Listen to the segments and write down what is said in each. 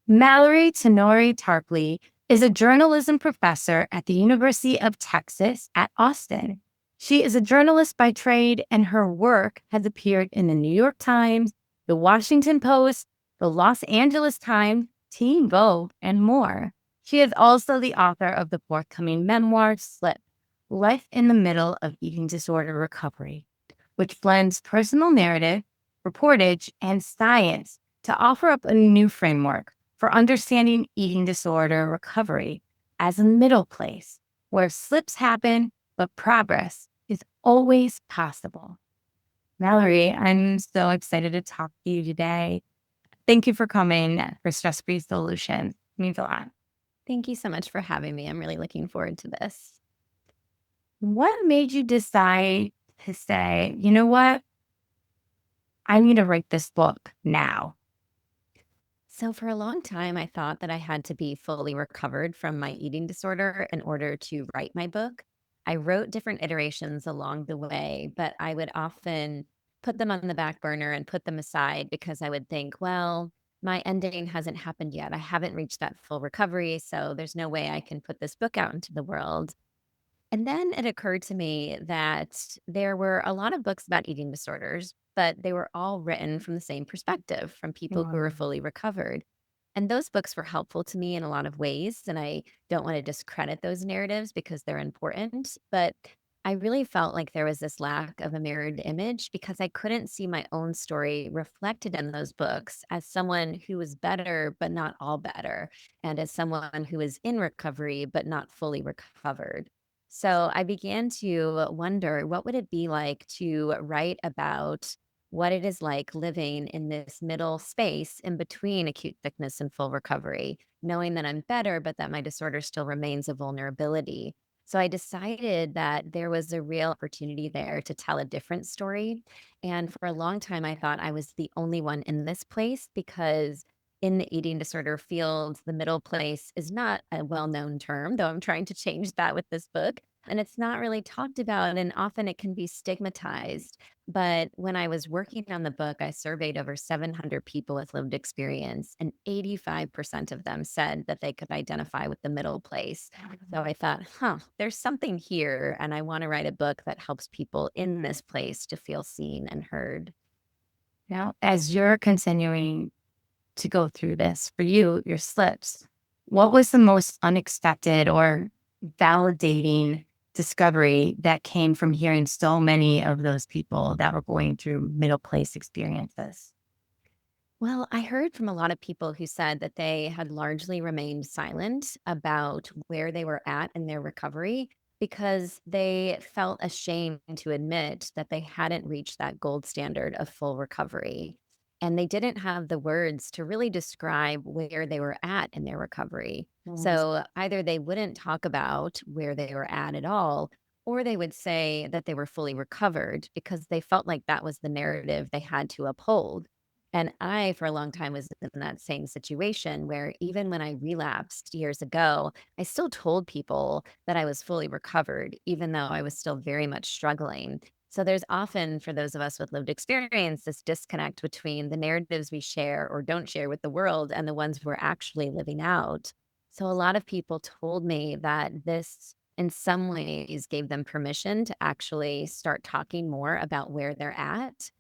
Mallary Tenore Tarpley is a journalism professor at the University of Texas at Austin. She is a journalist by trade, and her work has appeared in the New York Times, the Washington Post, the Los Angeles Times, Teen Vogue, and more. She is also the author of the forthcoming memoir, Slip, Life in the Middle of Eating Disorder Recovery, which blends personal narrative, reportage, and science to offer up a new framework for understanding eating disorder recovery as a middle place where slips happen, but progress is always possible. Mallory, I'm so excited to talk to you today. Thank you for coming for Stress Free Solutions. It means a lot. Thank you so much for having me. I'm really looking forward to this. What made you decide to say, you know what? I need to write this book now. So, for a long time, I thought that I had to be fully recovered from my eating disorder in order to write my book. I wrote different iterations along the way, but I would often put them on the back burner and put them aside because I would think, well, my ending hasn't happened yet. I haven't reached that full recovery. So, there's no way I can put this book out into the world. And then it occurred to me that there were a lot of books about eating disorders, but they were all written from the same perspective, from people who were Wow. fully recovered. And those books were helpful to me in a lot of ways. And I don't want to discredit those narratives because they're important. But I really felt like there was this lack of a mirrored image because I couldn't see my own story reflected in those books as someone who was better, but not all better, and as someone who is in recovery, but not fully recovered. So I began to wonder what would it be like to write about what it is like living in this middle space in between acute sickness and full recovery, knowing that I'm better, but that my disorder still remains a vulnerability. So I decided that there was a real opportunity there to tell a different story. And for a long time, I thought I was the only one in this place because in the eating disorder field, the middle place is not a well known term, though I'm trying to change that with this book. And it's not really talked about, and often it can be stigmatized. But when I was working on the book, I surveyed over 700 people with lived experience, and 85% of them said that they could identify with the middle place. So I thought, there's something here. And I want to write a book that helps people in this place to feel seen and heard. Now, as you're continuing to go through this for you, your slips, what was the most unexpected or validating discovery that came from hearing so many of those people that were going through middle place experiences? Well, I heard from a lot of people who said that they had largely remained silent about where they were at in their recovery because they felt ashamed to admit that they hadn't reached that gold standard of full recovery. And they didn't have the words to really describe where they were at in their recovery. Mm. So either they wouldn't talk about where they were at all, or they would say that they were fully recovered because they felt like that was the narrative they had to uphold. And I, for a long time, was in that same situation where even when I relapsed years ago, I still told people that I was fully recovered, even though I was still very much struggling. So there's often, for those of us with lived experience, this disconnect between the narratives we share or don't share with the world and the ones we're actually living out. So a lot of people told me that this, in some ways, gave them permission to actually start talking more about where they're at,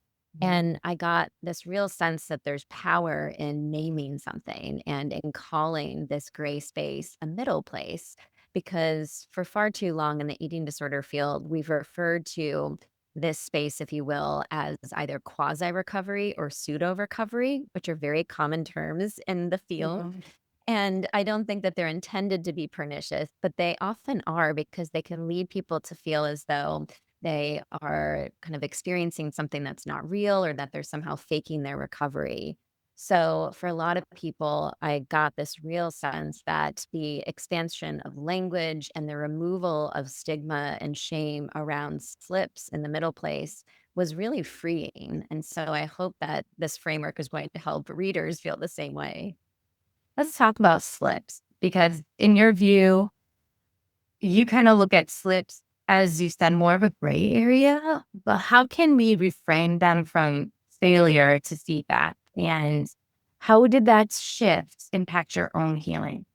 and I got this real sense that there's power in naming something and in calling this gray space a middle place. Because for far too long in the eating disorder field, we've referred to this space, if you will, as either quasi recovery or pseudo recovery, which are very common terms in the field. Mhm. And I don't think that they're intended to be pernicious, but they often are because they can lead people to feel as though they are kind of experiencing something that's not real or that they're somehow faking their recovery. So, for a lot of people, I got this real sense that the expansion of language and the removal of stigma and shame around slips in the middle place was really freeing. And so, I hope that this framework is going to help readers feel the same way. Let's talk about slips because, in your view, you kind of look at slips as you said, more of a gray area. But how can we reframe them from failure to feedback? And how did that shift impact your own healing?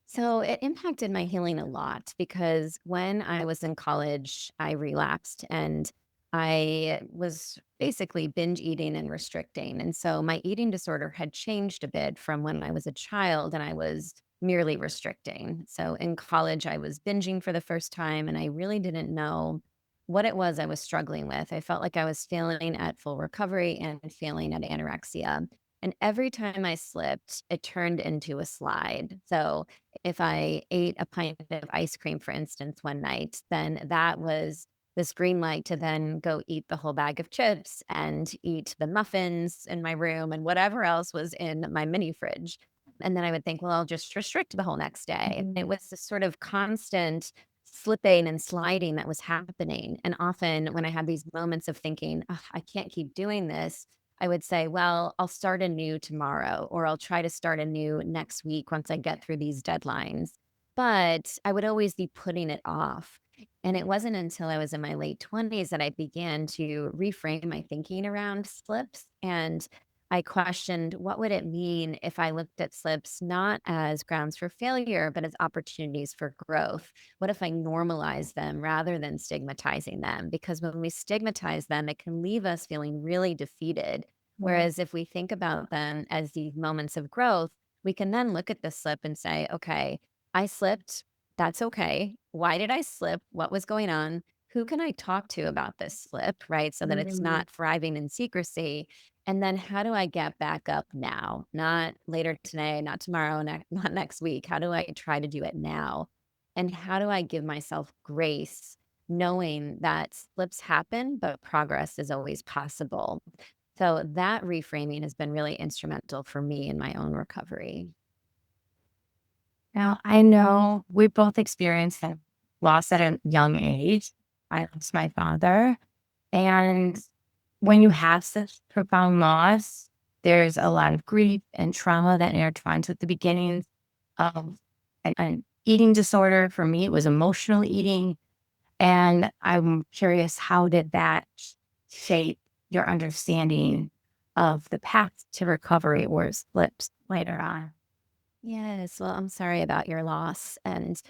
So it impacted my healing a lot because when I was in college, I relapsed and I was basically binge eating and restricting. And so my eating disorder had changed a bit from when I was a child and I was merely restricting. So in college, I was binging for the first time and I really didn't know what it was I was struggling with. I felt like I was failing at full recovery and failing at anorexia. And every time I slipped, it turned into a slide. So if I ate a pint of ice cream, for instance, one night, then that was this green light to then go eat the whole bag of chips and eat the muffins in my room and whatever else was in my mini fridge. And then I would think, well, I'll just restrict the whole next day. And it was this sort of constant slipping and sliding that was happening. And often when I had these moments of thinking, "Ugh, I can't keep doing this, I would say, well, I'll start anew tomorrow, or I'll try to start anew next week once I get through these deadlines. But I would always be putting it off. And it wasn't until I was in my late 20s that I began to reframe my thinking around slips. And I questioned what would it mean if I looked at slips not as grounds for failure, but as opportunities for growth? What if I normalize them rather than stigmatizing them? Because when we stigmatize them, it can leave us feeling really defeated. Yeah. Whereas if we think about them as these moments of growth, we can then look at the slip and say, okay, I slipped. That's okay. Why did I slip? What was going on? Who can I talk to about this slip? Right. So that it's Mhm. not thriving in secrecy. And then how do I get back up now? Not later today, not tomorrow, not next week. How do I try to do it now? And how do I give myself grace, knowing that slips happen, but progress is always possible? So that reframing has been really instrumental for me in my own recovery. Now, I know we both experienced that loss at a young age. I lost my father. And when you have such profound loss, there's a lot of grief and trauma that intertwines with the beginnings of an eating disorder. For me, it was emotional eating. And I'm curious, how did that shape your understanding of the path to recovery or slips later on? Yes. Well, I'm sorry about your loss. And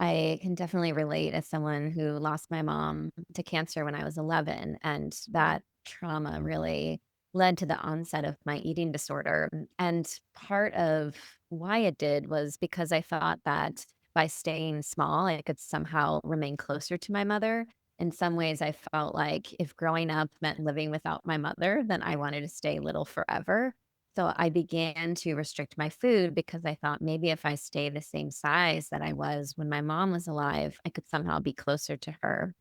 I can definitely relate as someone who lost my mom to cancer when I was 11. And that trauma really led to the onset of my eating disorder. And part of why it did was because I thought that by staying small, I could somehow remain closer to my mother. In some ways, I felt like if growing up meant living without my mother, then I wanted to stay little forever. So I began to restrict my food because I thought maybe if I stay the same size that I was when my mom was alive, I could somehow be closer to her.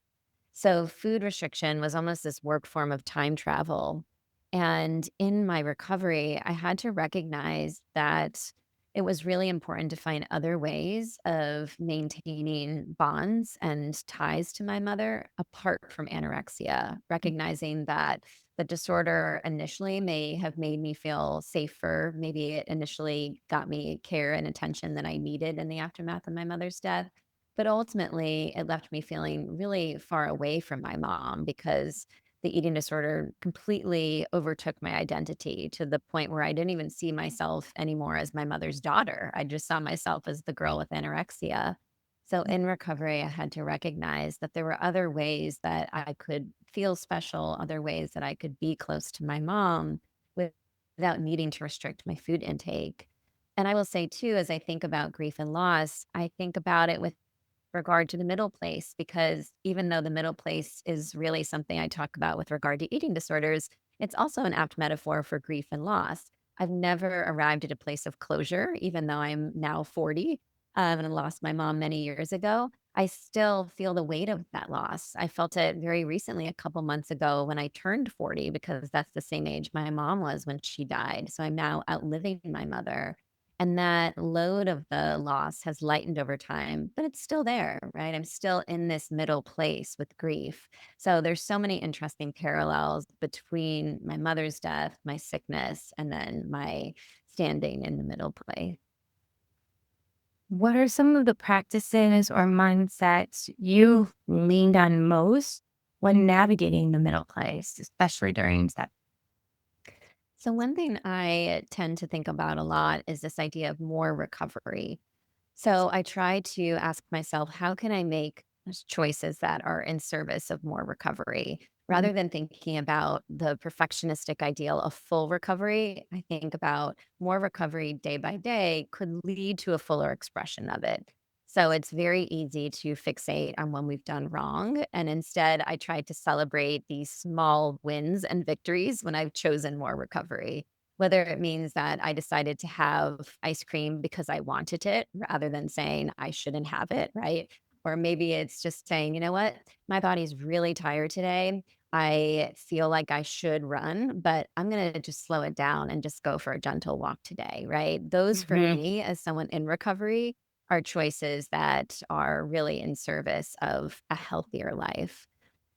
So food restriction was almost this work form of time travel. And in my recovery, I had to recognize that it was really important to find other ways of maintaining bonds and ties to my mother apart from anorexia, recognizing that the disorder initially may have made me feel safer. Maybe it initially got me care and attention that I needed in the aftermath of my mother's death. But ultimately, it left me feeling really far away from my mom because the eating disorder completely overtook my identity to the point where I didn't even see myself anymore as my mother's daughter. I just saw myself as the girl with anorexia. So in recovery, I had to recognize that there were other ways that I could feel special, other ways that I could be close to my mom with- without needing to restrict my food intake. And I will say too, as I think about grief and loss, I think about it with regard to the middle place, because even though the middle place is really something I talk about with regard to eating disorders, it's also an apt metaphor for grief and loss. I've never arrived at a place of closure, even though I'm now 40 and I lost my mom many years ago. I still feel the weight of that loss. I felt it very recently, a couple months ago when I turned 40, because that's the same age my mom was when she died. So I'm now outliving my mother. And that load of the loss has lightened over time, but it's still there, right? I'm still in this middle place with grief. So there's so many interesting parallels between my mother's death, my sickness, and then my standing in the middle place. What are some of the practices or mindsets you leaned on most when navigating the middle place, especially during that? So, one thing I tend to think about a lot is this idea of more recovery. So, I try to ask myself, how can I make choices that are in service of more recovery? Mhm. Rather than thinking about the perfectionistic ideal of full recovery, I think about more recovery day by day could lead to a fuller expression of it. So it's very easy to fixate on when we've done wrong. And instead, I try to celebrate these small wins and victories when I've chosen more recovery. Whether it means that I decided to have ice cream because I wanted it rather than saying I shouldn't have it, right? Or maybe it's just saying, you know what, my body's really tired today. I feel like I should run, but I'm going to just slow it down and just go for a gentle walk today, right? Those for Mhm. me, as someone in recovery, are choices that are really in service of a healthier life.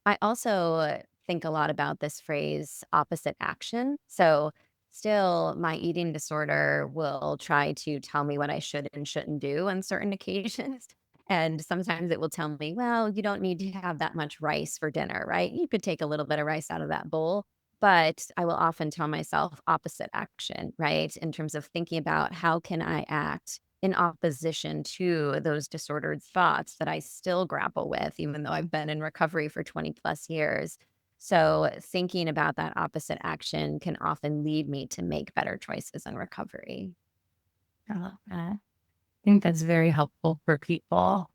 I also think a lot about this phrase opposite action. So, still, my eating disorder will try to tell me what I should and shouldn't do on certain occasions. And sometimes it will tell me, well, you don't need to have that much rice for dinner, right? You could take a little bit of rice out of that bowl. But I will often tell myself opposite action, right? In terms of thinking about how can I act in opposition to those disordered thoughts that I still grapple with, even though I've been in recovery for 20 plus years. So, thinking about that opposite action can often lead me to make better choices in recovery. I love that. I think that's very helpful for people.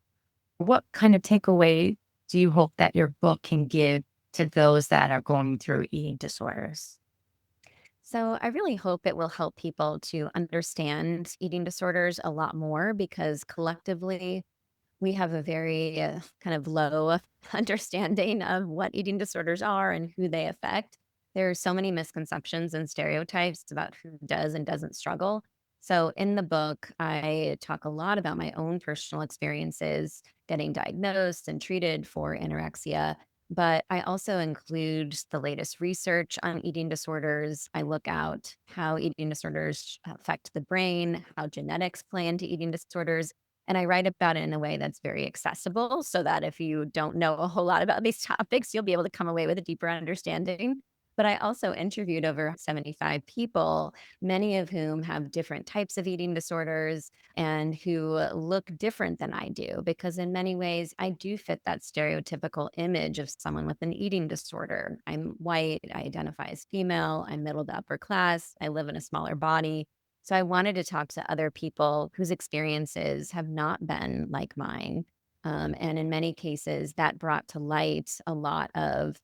What kind of takeaway do you hope that your book can give to those that are going through eating disorders? So, I really hope it will help people to understand eating disorders a lot more because collectively, we have a very kind of low understanding of what eating disorders are and who they affect. There are so many misconceptions and stereotypes about who does and doesn't struggle. So, in the book, I talk a lot about my own personal experiences getting diagnosed and treated for anorexia. But I also include the latest research on eating disorders. I look out how eating disorders affect the brain, how genetics play into eating disorders, and I write about it in a way that's very accessible so that if you don't know a whole lot about these topics, you'll be able to come away with a deeper understanding. But I also interviewed over 75 people, many of whom have different types of eating disorders and who look different than I do, because in many ways, I do fit that stereotypical image of someone with an eating disorder. I'm white, I identify as female, I'm middle to upper class, I live in a smaller body. So I wanted to talk to other people whose experiences have not been like mine. And in many cases, that brought to light a lot of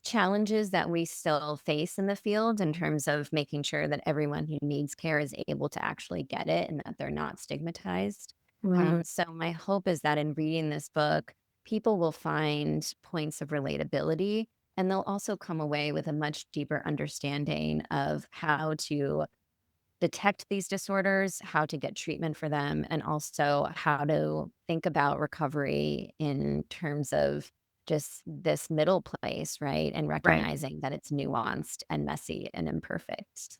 challenges that we still face in the field in terms of making sure that everyone who needs care is able to actually get it and that they're not stigmatized. Right. So, my hope is that in reading this book, people will find points of relatability and they'll also come away with a much deeper understanding of how to detect these disorders, how to get treatment for them, and also how to think about recovery in terms of just this middle place, right? And Right. recognizing that it's nuanced and messy and imperfect.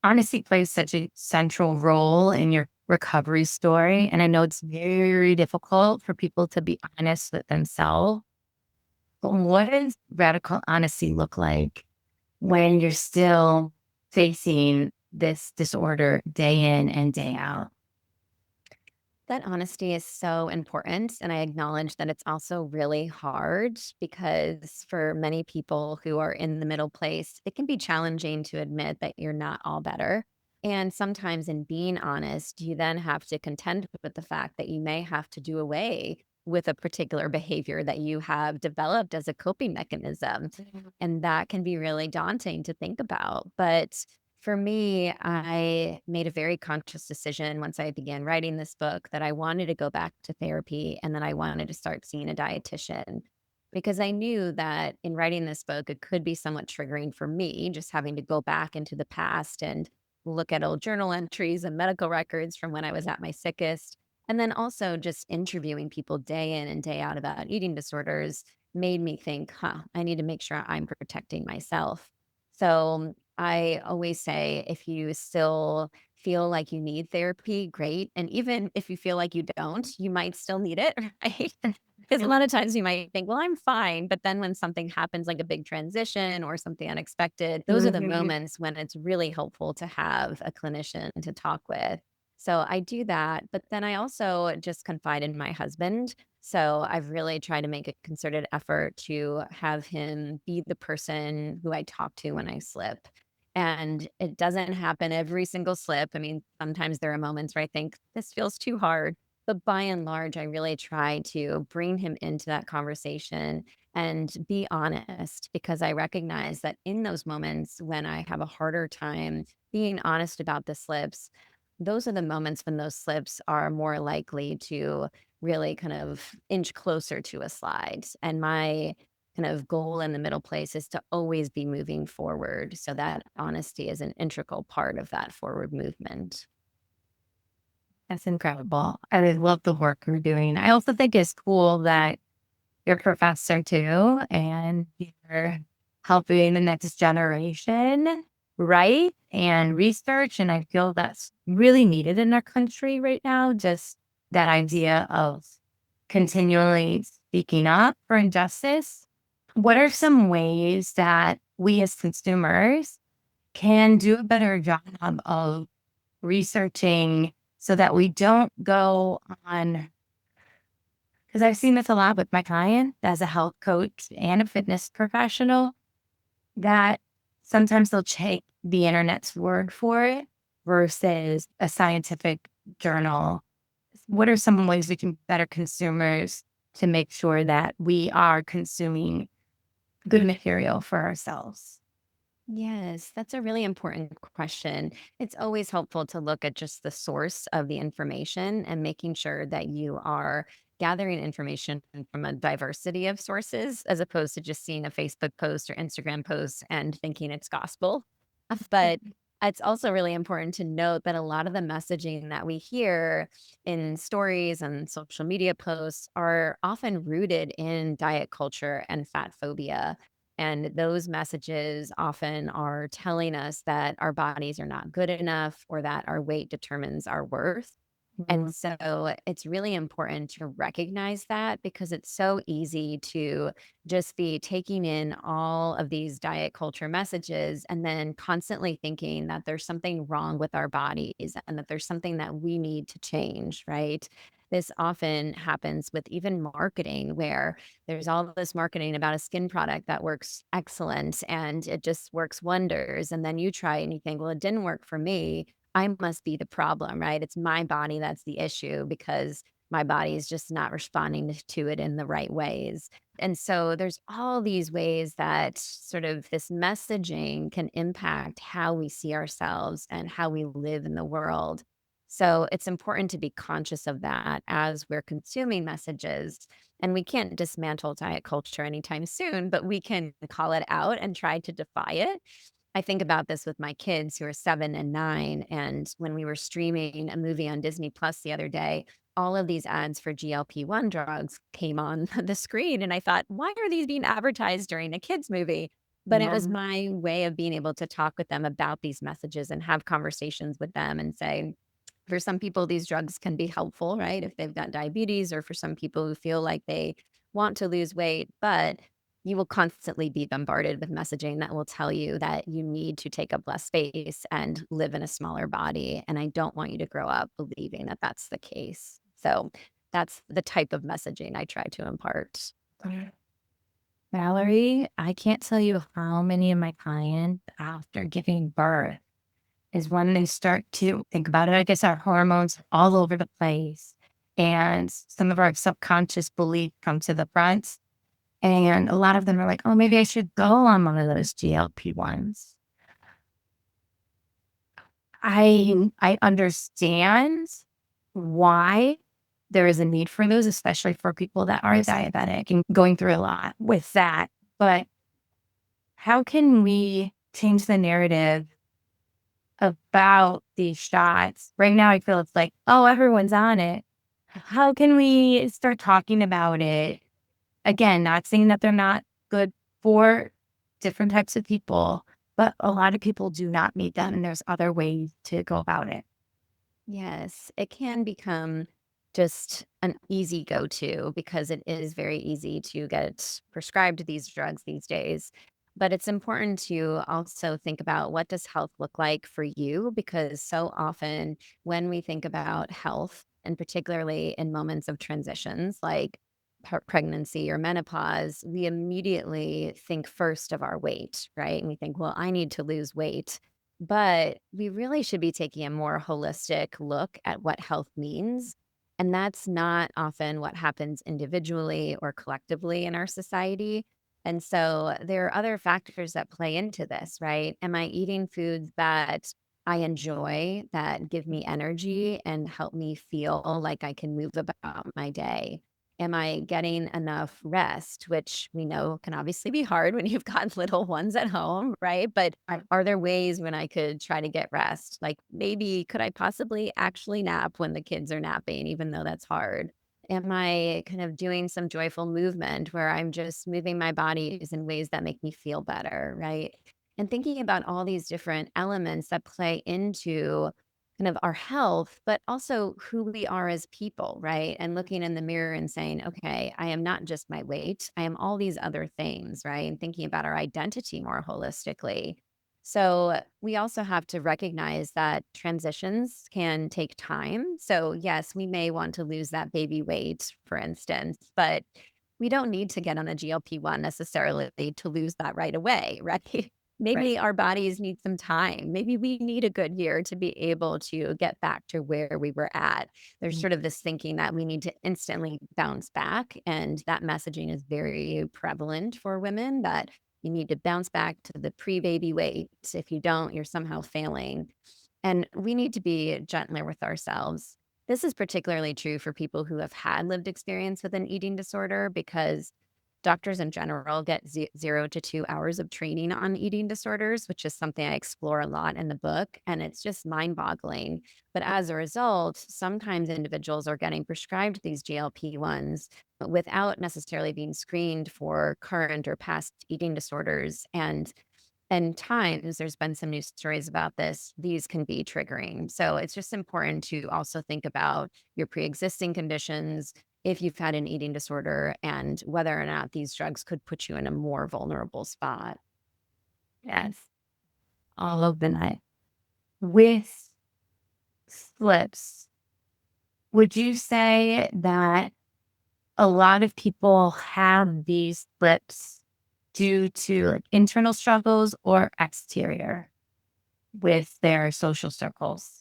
Honesty plays such a central role in your recovery story. And I know it's very difficult for people to be honest with themselves. But what does radical honesty look like when you're still facing this disorder day in and day out? That honesty is so important. And I acknowledge that it's also really hard because for many people who are in the middle place, it can be challenging to admit that you're not all better. And sometimes, in being honest, you then have to contend with the fact that you may have to do away with a particular behavior that you have developed as a coping mechanism. And that can be really daunting to think about. But For me, I made a very conscious decision once I began writing this book that I wanted to go back to therapy and that I wanted to start seeing a dietitian because I knew that in writing this book, it could be somewhat triggering for me, just having to go back into the past and look at old journal entries and medical records from when I was at my sickest. And then also just interviewing people day in and day out about eating disorders made me think, I need to make sure I'm protecting myself. So I always say if you still feel like you need therapy, great. And even if you feel like you don't, you might still need it, right? Because a lot of times you might think, well, I'm fine. But then when something happens, like a big transition or something unexpected, those are the Mhm. moments when it's really helpful to have a clinician to talk with. So I do that. But then I also just confide in my husband. So I've really tried to make a concerted effort to have him be the person who I talk to when I slip. And it doesn't happen every single slip. I mean, sometimes there are moments where I think this feels too hard. But by and large, I really try to bring him into that conversation and be honest because I recognize that in those moments when I have a harder time being honest about the slips, those are the moments when those slips are more likely to really kind of inch closer to a slide. And my kind of goal in the middle place is to always be moving forward. So that honesty is an integral part of that forward movement. That's incredible. I love the work you're doing. I also think it's cool that you're a professor too, and you're helping the next generation write and research. And I feel that's really needed in our country right now. Just that idea of continually speaking up for injustice. What are some ways that we as consumers can do a better job of researching so that we don't go on, because I've seen this a lot with my client as a health coach and a fitness professional, that sometimes they'll take the internet's word for it versus a scientific journal. What are some ways we can be better consumers to make sure that we are consuming good material for ourselves? Yes, that's a really important question. It's always helpful to look at just the source of the information and making sure that you are gathering information from a diversity of sources as opposed to just seeing a Facebook post or Instagram post and thinking it's gospel. But it's also really important to note that a lot of the messaging that we hear in stories and social media posts are often rooted in diet culture and fat phobia. And those messages often are telling us that our bodies are not good enough or that our weight determines our worth. And Mhm. so it's really important to recognize that because it's so easy to just be taking in all of these diet culture messages and then constantly thinking that there's something wrong with our bodies and that there's something that we need to change, right? This often happens with even marketing, where there's all this marketing about a skin product that works excellent and it just works wonders. And then you try and you think, well, it didn't work for me. I must be the problem, right? It's my body that's the issue because my body is just not responding to it in the right ways. And so there's all these ways that sort of this messaging can impact how we see ourselves and how we live in the world. So it's important to be conscious of that as we're consuming messages. And we can't dismantle diet culture anytime soon, but we can call it out and try to defy it. I think about this with my kids who are 7 and 9, and when we were streaming a movie on Disney Plus the other day, all of these ads for GLP-1 drugs came on the screen, and I thought, "Why are these being advertised during a kids movie?" But it was Yeah. my way of being able to talk with them about these messages and have conversations with them and say, for some people, these drugs can be helpful, right? If they've got diabetes, or for some people who feel like they want to lose weight, but you will constantly be bombarded with messaging that will tell you that you need to take up less space and live in a smaller body. And I don't want you to grow up believing that that's the case. So that's the type of messaging I try to impart. Mallory, I can't tell you how many of my clients after giving birth is when they start to think about it. I guess our hormones are all over the place and some of our subconscious beliefs come to the front. And a lot of them are like, oh, maybe I should go on one of those GLP ones. I understand why there is a need for those, especially for people that are diabetic and going through a lot with that. But how can we change the narrative about these shots? Right now, I feel it's like, oh, everyone's on it. How can we start talking about it? Again, not saying that they're not good for different types of people, but a lot of people do not meet them, and there's other ways to go about it. Yes, it can become just an easy go-to because it is very easy to get prescribed these drugs these days. But it's important to also think about what does health look like for you? Because so often when we think about health, and particularly in moments of transitions like pregnancy or menopause, we immediately think first of our weight, right? And we think, well, I need to lose weight. But we really should be taking a more holistic look at what health means. And that's not often what happens individually or collectively in our society. And so there are other factors that play into this, right? Am I eating foods that I enjoy, that give me energy and help me feel like I can move about my day? Am I getting enough rest, which we know can obviously be hard when you've got little ones at home, right? But are there ways when I could try to get rest? Like maybe could I possibly actually nap when the kids are napping, even though that's hard? Am I kind of doing some joyful movement where I'm just moving my bodies in ways that make me feel better, right? And thinking about all these different elements that play into kind of our health, but also who we are as people, right? And looking in the mirror and saying, okay, I am not just my weight, I am all these other things, right? And thinking about our identity more holistically. So we also have to recognize that transitions can take time. So, yes, we may want to lose that baby weight, for instance, but we don't need to get on a GLP-1 necessarily to lose that right away, right? Right. Maybe our bodies need some time. Maybe we need a good year to be able to get back to where we were at. There's Mm. sort of this thinking that we need to instantly bounce back. And that messaging is very prevalent for women that you need to bounce back to the pre baby weight. If you don't, you're somehow failing. And we need to be gentler with ourselves. This is particularly true for people who have had lived experience with an eating disorder because doctors in general get 0 to 2 hours of training on eating disorders, which is something I explore a lot in the book. And it's just mind boggling. But as a result, sometimes individuals are getting prescribed these GLP 1s without necessarily being screened for current or past eating disorders. And times there's been some news stories about this, these can be triggering. So it's just important to also think about your pre-existing conditions, if you've had an eating disorder, and whether or not these drugs could put you in a more vulnerable spot. Yes, all of the night. With slips, would you say that a lot of people have these slips due to like internal struggles or exterior with their social circles?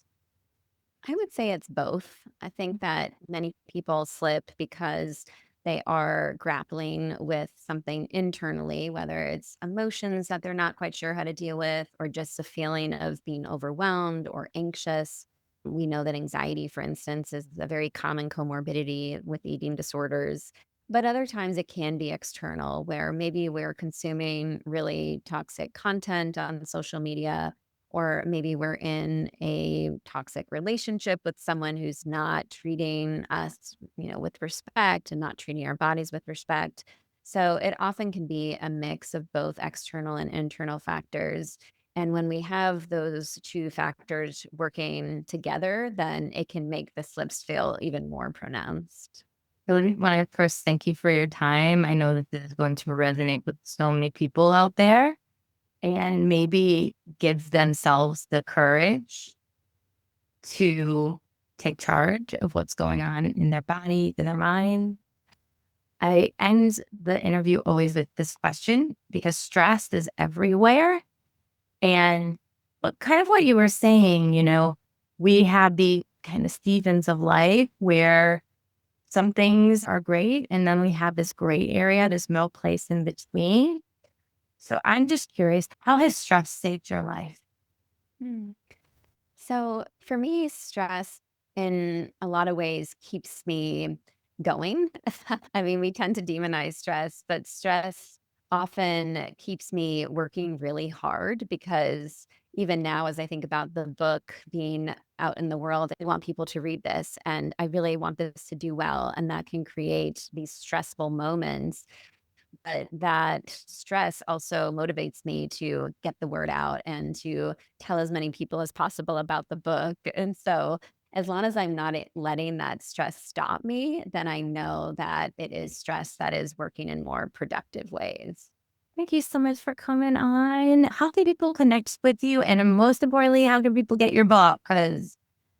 I would say it's both. I think that many people slip because they are grappling with something internally, whether it's emotions that they're not quite sure how to deal with, or just a feeling of being overwhelmed or anxious. We know that anxiety, for instance, is a very common comorbidity with eating disorders. But other times it can be external, where maybe we're consuming really toxic content on social media, or maybe we're in a toxic relationship with someone who's not treating us, with respect and not treating our bodies with respect. So it often can be a mix of both external and internal factors. And when we have those two factors working together, then it can make the slips feel even more pronounced. I really want to first thank you for your time. I know that this is going to resonate with so many people out there and maybe give themselves the courage to take charge of what's going on in their body, in their mind. I end the interview always with this question because stress is everywhere. And kind of what you were saying, we have the kind of seasons of life where some things are great. And then we have this gray area, this middle place in between. So I'm just curious, how has stress saved your life? So for me, stress in a lot of ways keeps me going. I mean, we tend to demonize stress, but stress often keeps me working really hard because even now, as I think about the book being out in the world, I want people to read this and I really want this to do well. And that can create these stressful moments, but that stress also motivates me to get the word out and to tell as many people as possible about the book. And so, as long as I'm not letting that stress stop me, then I know that it is stress that is working in more productive ways. Thank you so much for coming on. How can people connect with you? And most importantly, how can people get your book? Because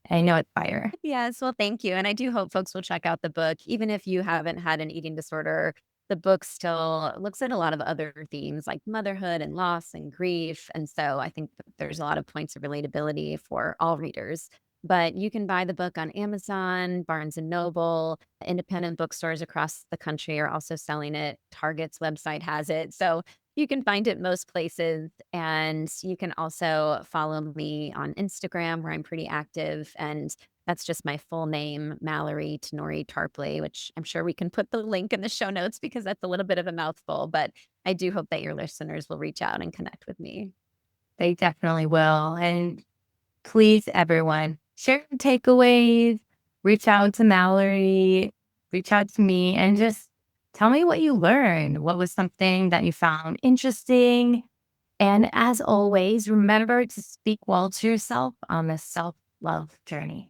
I know it's fire. Yes, well, thank you. And I do hope folks will check out the book. Even if you haven't had an eating disorder, the book still looks at a lot of other themes like motherhood and loss and grief. And so I think that there's a lot of points of relatability for all readers. But you can buy the book on Amazon, Barnes and Noble, independent bookstores across the country are also selling it. Target's website has it. So you can find it most places. And you can also follow me on Instagram, where I'm pretty active. And that's just my full name, Mallary Tenore Tarpley, which I'm sure we can put the link in the show notes because that's a little bit of a mouthful. But I do hope that your listeners will reach out and connect with me. They definitely will. And please, everyone, share your takeaways, reach out to Mallory, reach out to me, and just tell me what you learned. What was something that you found interesting? And as always, remember to speak well to yourself on this self love journey.